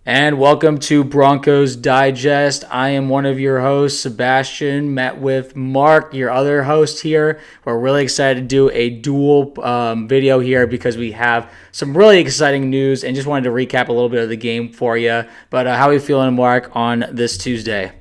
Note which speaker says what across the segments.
Speaker 1: And welcome to Broncos Digest. I am one of your hosts, Sebastian, met with Mark, your other host here. We're really excited to do a dual video here because we have some really exciting news and just wanted to recap a little bit of the game for you. But how are you feeling, Mark, on this Tuesday?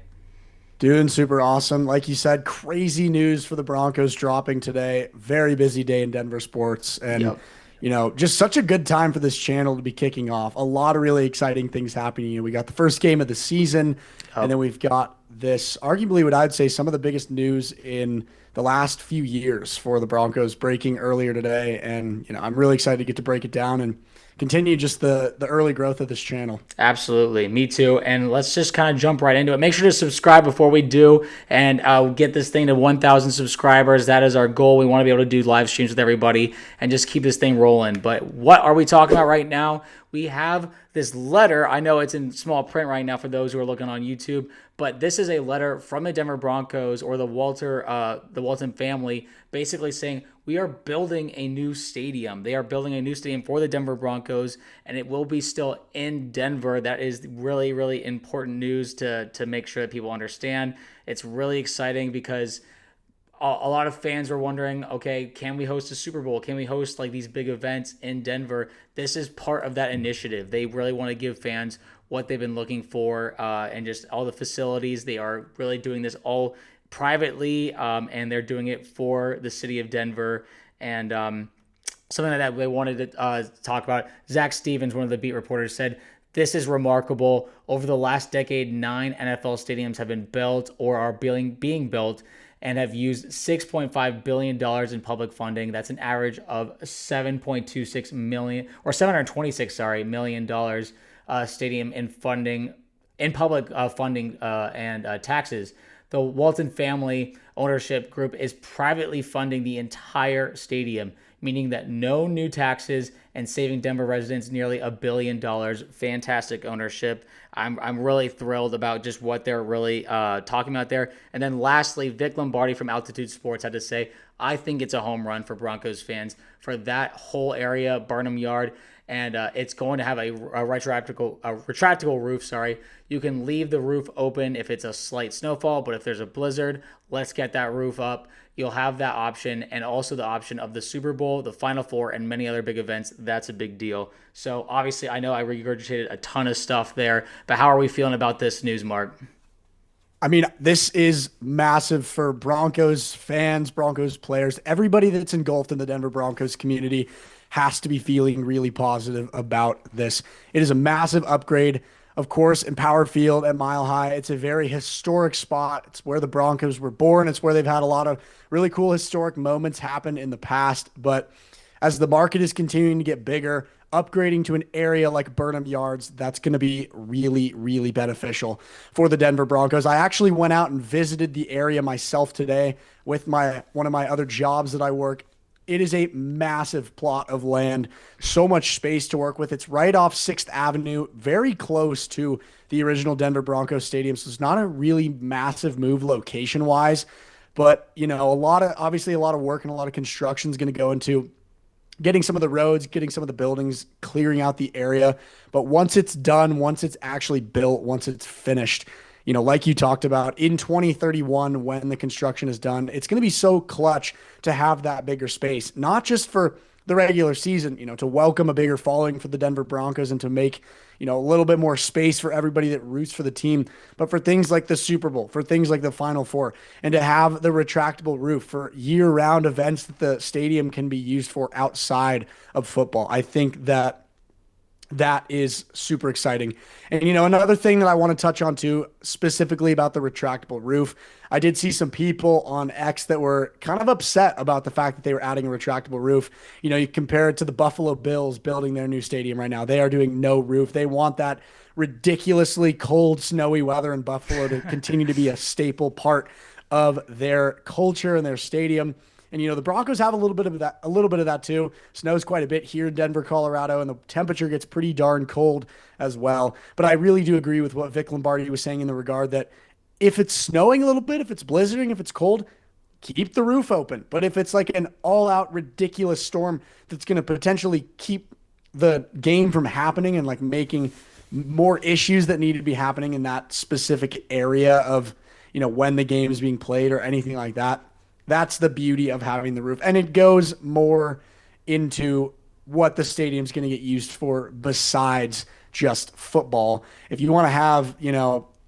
Speaker 2: Doing super awesome. Like you said, crazy news for the Broncos dropping today. Very busy day in Denver sports. And,
Speaker 1: Yep.
Speaker 2: just such a good time for this channel to be kicking off. A lot of really exciting things happening. We got the first game of the season, and then
Speaker 1: Yep.
Speaker 2: we've got this, arguably, what I'd say some of the biggest news in the last few years for the Broncos breaking earlier today. And, I'm really excited to get to break it down and continue just the early growth of this channel.
Speaker 1: Absolutely. Me too. And let's just kind of jump right into it. Make sure to subscribe before we do and get this thing to 1,000 subscribers. That is our goal. We want to be able to do live streams with everybody and just keep this thing rolling. But what are we talking about right now? We have this letter. I know it's in small print right now for those who are looking on YouTube, but this is a letter from the Denver Broncos or the Walton family, basically saying we are building a new stadium. They are building a new stadium for the Denver Broncos, and it will be still in Denver. That is really, really important news to make sure that people understand. It's really exciting because a lot of fans were wondering, okay, can we host a Super Bowl? Can we host like these big events in Denver? This is part of that initiative. They really want to give fans what they've been looking for and just all the facilities. They are really doing this all privately, and they're doing it for the city of Denver. And something that they wanted to talk about. Zach Stevens, one of the beat reporters, said, "This is remarkable. Over the last decade, 9 NFL stadiums have been built or are being built and have used $6.5 billion in public funding. That's an average of 7.26 million or 726, million dollars stadium in funding, in public funding and taxes. The Walton family ownership group is privately funding the entire stadium, meaning that no new taxes and saving Denver residents nearly $1 billion. Fantastic ownership. I'm really thrilled about just what they're really talking about there. And then lastly, Vic Lombardi from Altitude Sports had to say, I think it's a home run for Broncos fans for that whole area, Barnum Yard. And it's going to have a retractable roof. Sorry, you can leave the roof open if it's a slight snowfall, but if there's a blizzard, let's get that roof up. You'll have that option, and also the option of the Super Bowl, the Final Four, and many other big events. That's a big deal. So obviously, I know I regurgitated a ton of stuff there, but how are we feeling about this news, Mark?
Speaker 2: I mean, this is massive for Broncos fans, Broncos players, everybody that's engulfed in the Denver Broncos community has to be feeling really positive about this. It is a massive upgrade, of course, in Power Field at Mile High. It's a very historic spot. It's where the Broncos were born. It's where they've had a lot of really cool historic moments happen in the past. But as the market is continuing to get bigger, upgrading to an area like Burnham Yards, that's going to be really, really beneficial for the Denver Broncos. I actually went out and visited the area myself today with my one of my other jobs that I work. It is a massive plot of land, so much space to work with. It's right off 6th Avenue, very close to the original Denver Broncos stadium. So it's not a really massive move location wise, but obviously a lot of work and a lot of construction is going to go into getting some of the roads, getting some of the buildings, clearing out the area. But once it's done, once it's actually built, once it's finished, like you talked about in 2031, when the construction is done, it's going to be so clutch to have that bigger space, not just for the regular season, to welcome a bigger following for the Denver Broncos and to make, a little bit more space for everybody that roots for the team, but for things like the Super Bowl, for things like the Final Four, and to have the retractable roof for year-round events that the stadium can be used for outside of football. I think that is super exciting. And another thing that I want to touch on too, specifically about the retractable roof, I did see some people on X that were kind of upset about the fact that they were adding a retractable roof. You compare it to the Buffalo Bills building their new stadium right now. They are doing no roof. They want that ridiculously cold, snowy weather in Buffalo to continue to be a staple part of their culture and their stadium. And the Broncos have a little bit of that too. Snows quite a bit here in Denver, Colorado, and the temperature gets pretty darn cold as well. But I really do agree with what Vic Lombardi was saying in the regard that if it's snowing a little bit, if it's blizzarding, if it's cold, keep the roof open. But if it's like an all-out ridiculous storm that's going to potentially keep the game from happening and like making more issues that need to be happening in that specific area of, when the game is being played or anything like that. That's the beauty of having the roof. And it goes more into what the stadium's going to get used for besides just football. If you want to have,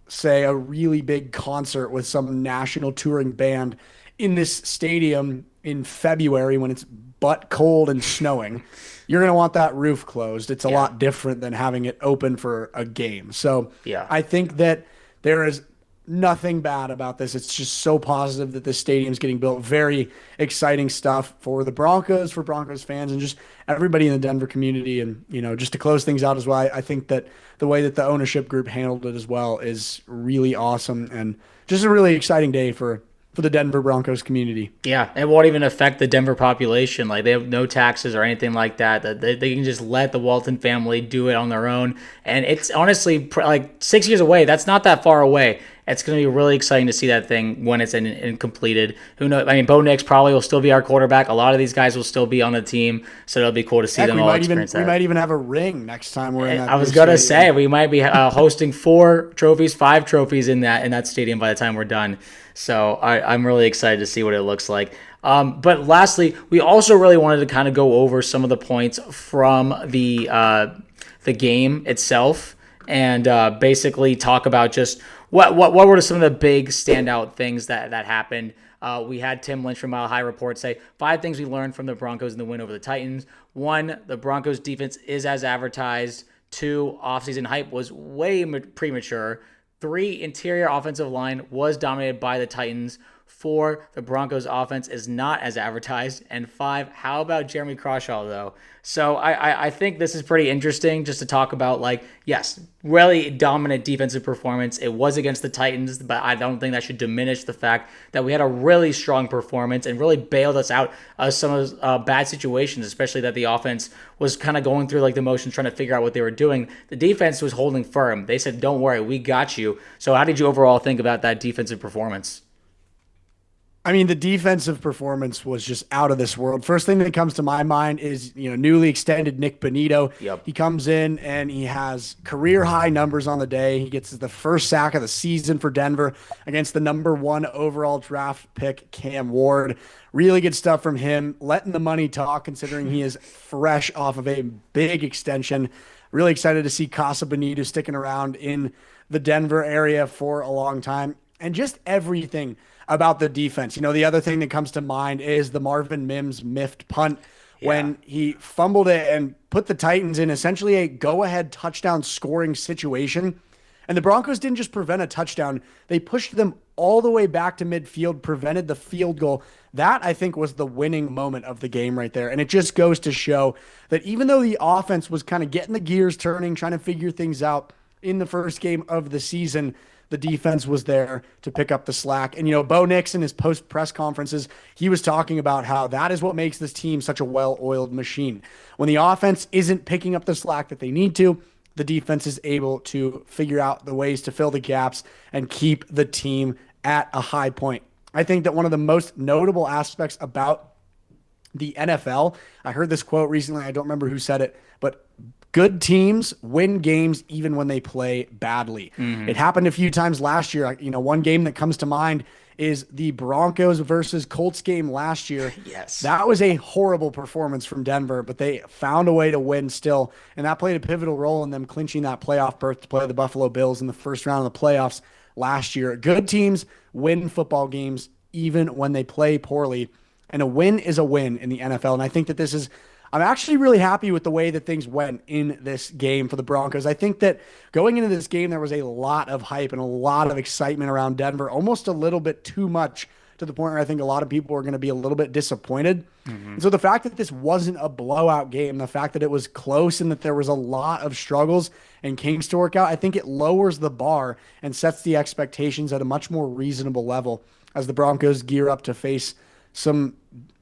Speaker 2: say a really big concert with some national touring band in this stadium in February when it's butt cold and snowing, you're going to want that roof closed. It's a
Speaker 1: Yeah.
Speaker 2: lot different than having it open for a game. So
Speaker 1: Yeah.
Speaker 2: I think that there is nothing bad about this. It's just so positive that this stadium's getting built. Very exciting stuff for the Broncos, for Broncos fans, and just everybody in the Denver community. And, just to close things out as well, I think that the way that the ownership group handled it as well is really awesome and just a really exciting day for the Denver Broncos community.
Speaker 1: Yeah, it won't even affect the Denver population. Like, they have no taxes or anything like that. That they can just let the Walton family do it on their own. And it's honestly like 6 years away. That's not that far away. It's going to be really exciting to see that thing when it's in completed. Who knows? I mean, Bo Nix probably will still be our quarterback. A lot of these guys will still be on the team, so it'll be cool to see them all experience that.
Speaker 2: We might even have a ring next time we're in that.
Speaker 1: I was gonna say we might be hosting 5 trophies in that stadium by the time we're done. So I'm really excited to see what it looks like. But lastly, we also really wanted to kind of go over some of the points from the game itself and basically talk about just what were some of the big standout things that happened. We had Tim Lynch from Mile High Report say 5 things we learned from the Broncos in the win over the Titans. 1, the Broncos defense is as advertised. 2, offseason hype was way premature. 3, interior offensive line was dominated by the Titans. 4, the Broncos offense is not as advertised. And 5, how about Jeremy Crawshaw, though? So I think this is pretty interesting just to talk about, like, yes, really dominant defensive performance. It was against the Titans, but I don't think that should diminish the fact that we had a really strong performance and really bailed us out of some of those bad situations, especially that the offense was kind of going through like the motions, trying to figure out what they were doing. The defense was holding firm. They said, don't worry, we got you. So how did you overall think about that defensive performance?
Speaker 2: I mean, the defensive performance was just out of this world. First thing that comes to my mind is, newly extended Nick Bonito.
Speaker 1: Yep.
Speaker 2: He comes in and he has career high numbers on the day. He gets the first sack of the season for Denver against the number 1 overall draft pick, Cam Ward. Really good stuff from him, letting the money talk considering he is fresh off of a big extension. Really excited to see Casa Bonito sticking around in the Denver area for a long time. And just everything about the defense. The other thing that comes to mind is the Marvin Mims miffed punt when he fumbled it and put the Titans in essentially a go-ahead touchdown scoring situation. And the Broncos didn't just prevent a touchdown. They pushed them all the way back to midfield, prevented the field goal. That, I think, was the winning moment of the game right there. And it just goes to show that even though the offense was kind of getting the gears turning, trying to figure things out in the first game of the season, the defense was there to pick up the slack. And, Bo Nix in his post-press conferences, he was talking about how that is what makes this team such a well-oiled machine. When the offense isn't picking up the slack that they need to, the defense is able to figure out the ways to fill the gaps and keep the team at a high point. I think that one of the most notable aspects about the NFL, I heard this quote recently, I don't remember who said it, but good teams win games even when they play badly. It happened a few times last year. One game that comes to mind is the Broncos versus Colts game last year.
Speaker 1: Yes.
Speaker 2: That was a horrible performance from Denver, but they found a way to win still, and that played a pivotal role in them clinching that playoff berth to play the Buffalo Bills in the first round of the playoffs last year. Good teams win football games even when they play poorly, and a win is a win in the NFL, and I think that this is I'm actually really happy with the way that things went in this game for the Broncos. I think that going into this game, there was a lot of hype and a lot of excitement around Denver, almost a little bit too much to the point where I think a lot of people are going to be a little bit disappointed. And so the fact that this wasn't a blowout game, the fact that it was close and that there was a lot of struggles and kinks to work out, I think it lowers the bar and sets the expectations at a much more reasonable level as the Broncos gear up to face some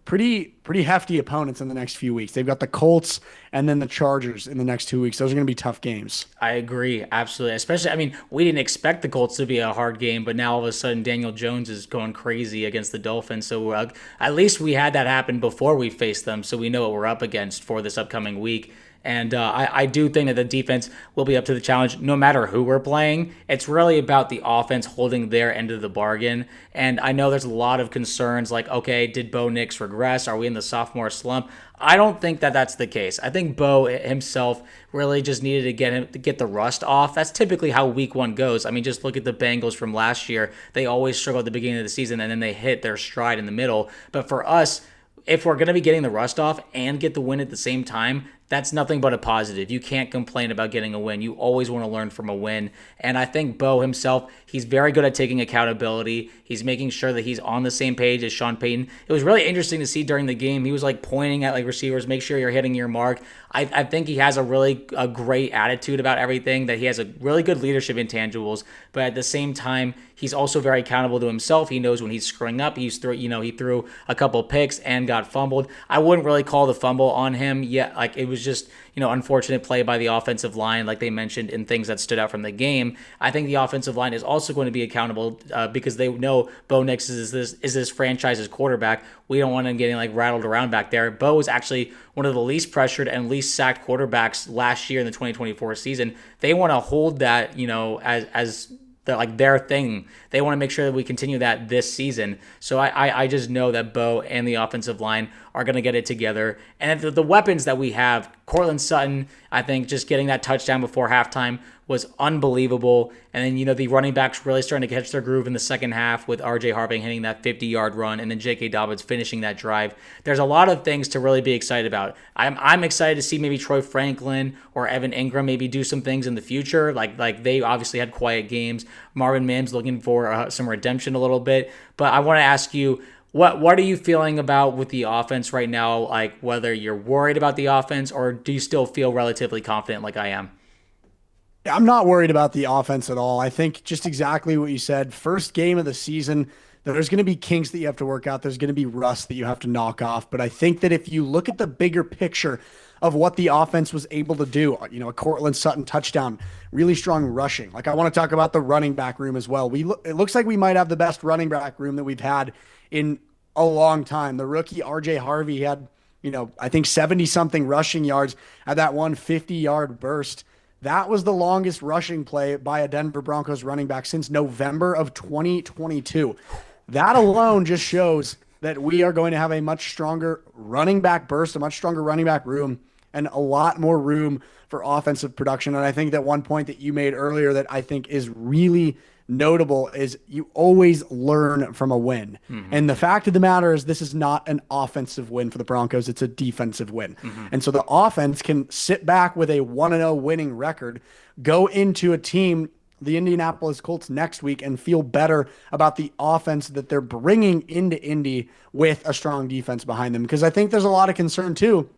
Speaker 2: pretty hefty opponents in the next few weeks. They've got the Colts and then the Chargers in the next 2 weeks. Those are going to be tough games.
Speaker 1: I agree, absolutely. Especially, we didn't expect the Colts to be a hard game, but now all of a sudden Daniel Jones is going crazy against the Dolphins. So at least we had that happen before we faced them, so we know what we're up against for this upcoming week. And I do think that the defense will be up to the challenge no matter who we're playing. It's really about the offense holding their end of the bargain. And I know there's a lot of concerns like, okay, did Bo Nix regress? Are we in the sophomore slump? I don't think that that's the case. I think Bo himself really just needed to get the rust off. That's typically how week one goes. I mean, just look at the Bengals from last year. They always struggle at the beginning of the season, and then they hit their stride in the middle. But for us, if we're going to be getting the rust off and get the win at the same time, that's nothing but a positive. You can't complain about getting a win. You always want to learn from a win. And I think Bo himself, he's very good at taking accountability. He's making sure that he's on the same page as Sean Payton. It was really interesting to see during the game. He was like pointing at like receivers, make sure you're hitting your mark. I think he has a great attitude about everything, that he has a really good leadership intangibles, but at the same time, he's also very accountable to himself. He knows when he's screwing up. He threw a couple picks and got fumbled. I wouldn't really call the fumble on him yet. Like, it was just, unfortunate play by the offensive line, like they mentioned, in things that stood out from the game. I think the offensive line is also going to be accountable because they know Bo Nix is this franchise's quarterback. We don't want him getting like rattled around back there. Bo was actually one of the least pressured and least sacked quarterbacks last year in the 2024 season. They want to hold that, as their thing. They want to make sure that we continue that this season. So I just know that Bo and the offensive line are going to get it together. And the weapons that we have, Courtland Sutton, I think just getting that touchdown before halftime was unbelievable. And then, the running backs really starting to catch their groove in the second half with RJ Harvery hitting that 50-yard run and then J.K. Dobbins finishing that drive. There's a lot of things to really be excited about. I'm excited to see maybe Troy Franklin or Evan Ingram maybe do some things in the future. Like they obviously had quiet games. Marvin Mims looking for some redemption a little bit. But I want to ask you, what are you feeling about with the offense right now? Like, whether you're worried about the offense or do you still feel relatively confident like I am?
Speaker 2: I'm not worried about the offense at all. I think just exactly what you said. First game of the season, there's going to be kinks that you have to work out. There's going to be rust that you have to knock off. But I think that if you look at the bigger picture of what the offense was able to do, a Courtland Sutton touchdown, really strong rushing. Like, I want to talk about the running back room as well. It looks like we might have the best running back room that we've had in a long time. The rookie RJ Harvery had, I think 70 something rushing yards at that 150-yard burst. That was the longest rushing play by a Denver Broncos running back since November of 2022. That alone just shows that we are going to have a much stronger running back burst, a much stronger running back room, and a lot more room for offensive production. And I think that one point that you made earlier that I think is really notable is you always learn from a win. Mm-hmm. And the fact of the matter is this is not an offensive win for the Broncos. It's a defensive win. Mm-hmm. And so the offense can sit back with a 1-0 winning record, go into a team, the Indianapolis Colts, next week and feel better about the offense that they're bringing into Indy with a strong defense behind them. Because I think there's a lot of concern too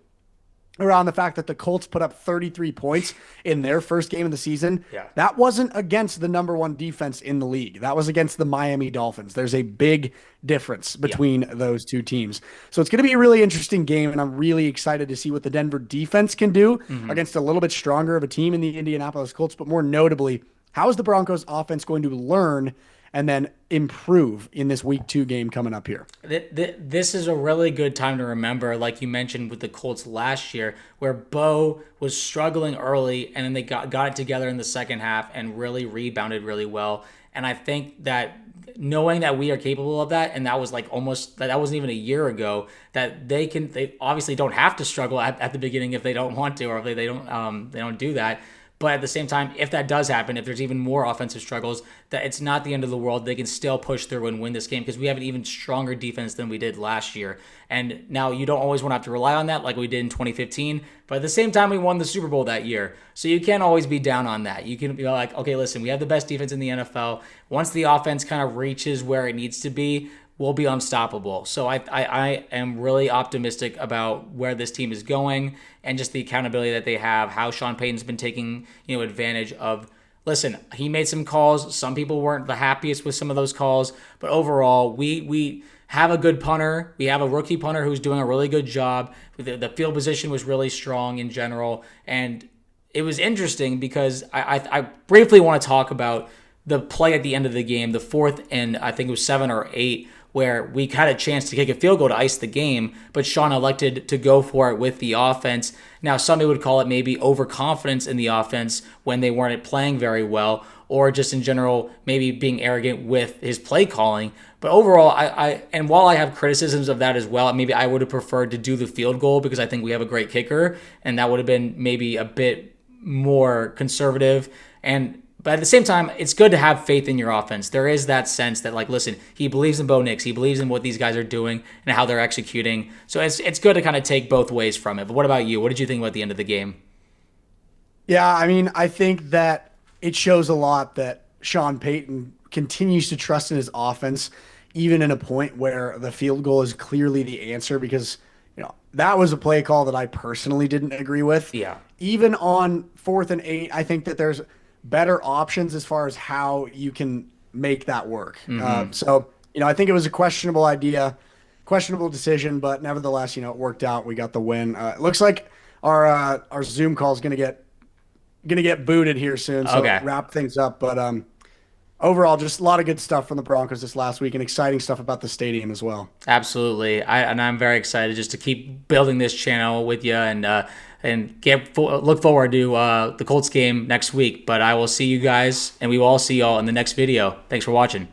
Speaker 2: around the fact that the Colts put up 33 points in their first game of the season. Yeah. That wasn't against the number one defense in the league. That was against the Miami Dolphins. There's a big difference between those two teams. So it's going to be a really interesting game, and I'm really excited to see what the Denver defense can do against a little bit stronger of a team in the Indianapolis Colts. But more notably, how is the Broncos offense going to learn and then improve in this week 2 game coming up here?
Speaker 1: This is a really good time to remember, like you mentioned with the Colts last year, where Bo was struggling early and then they got it together in the second half and really rebounded really well. And I think that knowing that we are capable of that, and that was that wasn't even a year ago, that they obviously don't have to struggle at the beginning if they don't want to, or if they don't do that. But at the same time, if that does happen, if there's even more offensive struggles, that it's not the end of the world. They can still push through and win this game because we have an even stronger defense than we did last year. And now you don't always want to have to rely on that like we did in 2015. But at the same time, we won the Super Bowl that year. So you can't always be down on that. You can be like, okay, listen, we have the best defense in the NFL. Once the offense kind of reaches where it needs to be, we'll be unstoppable. So I am really optimistic about where this team is going and just the accountability that they have, how Sean Payton's been taking, advantage of. Listen, he made some calls. Some people weren't the happiest with some of those calls, but overall, we have a good punter. We have a rookie punter who's doing a really good job. The field position was really strong in general, and it was interesting because I briefly want to talk about the play at the end of the game, the fourth and I think it was 7 or 8, where we had a chance to kick a field goal to ice the game, but Sean elected to go for it with the offense. Now, somebody would call it maybe overconfidence in the offense when they weren't playing very well, or just in general, maybe being arrogant with his play calling. But overall, and while I have criticisms of that as well, maybe I would have preferred to do the field goal because I think we have a great kicker, and that would have been maybe a bit more conservative. But at the same time, it's good to have faith in your offense. There is that sense that, like, listen, he believes in Bo Nix. He believes in what these guys are doing and how they're executing. So it's good to kind of take both ways from it. But what about you? What did you think about the end of the game?
Speaker 2: Yeah, I mean, I think that it shows a lot that Sean Payton continues to trust in his offense, even in a point where the field goal is clearly the answer, because, that was a play call that I personally didn't agree with.
Speaker 1: Yeah.
Speaker 2: Even on 4th and 8, I think that there's better options as far as how you can make that work. So, I think it was a questionable idea, questionable decision, but nevertheless, it worked out. We got the win. It looks like our Zoom call is gonna get booted here soon, so
Speaker 1: Okay.
Speaker 2: wrap things up. But overall, just a lot of good stuff from the Broncos this last week, and exciting stuff about the stadium as well.
Speaker 1: Absolutely. I'm very excited just to keep building this channel with you and look forward to the Colts game next week. But I will see you guys, and we will all see y'all in the next video. Thanks for watching.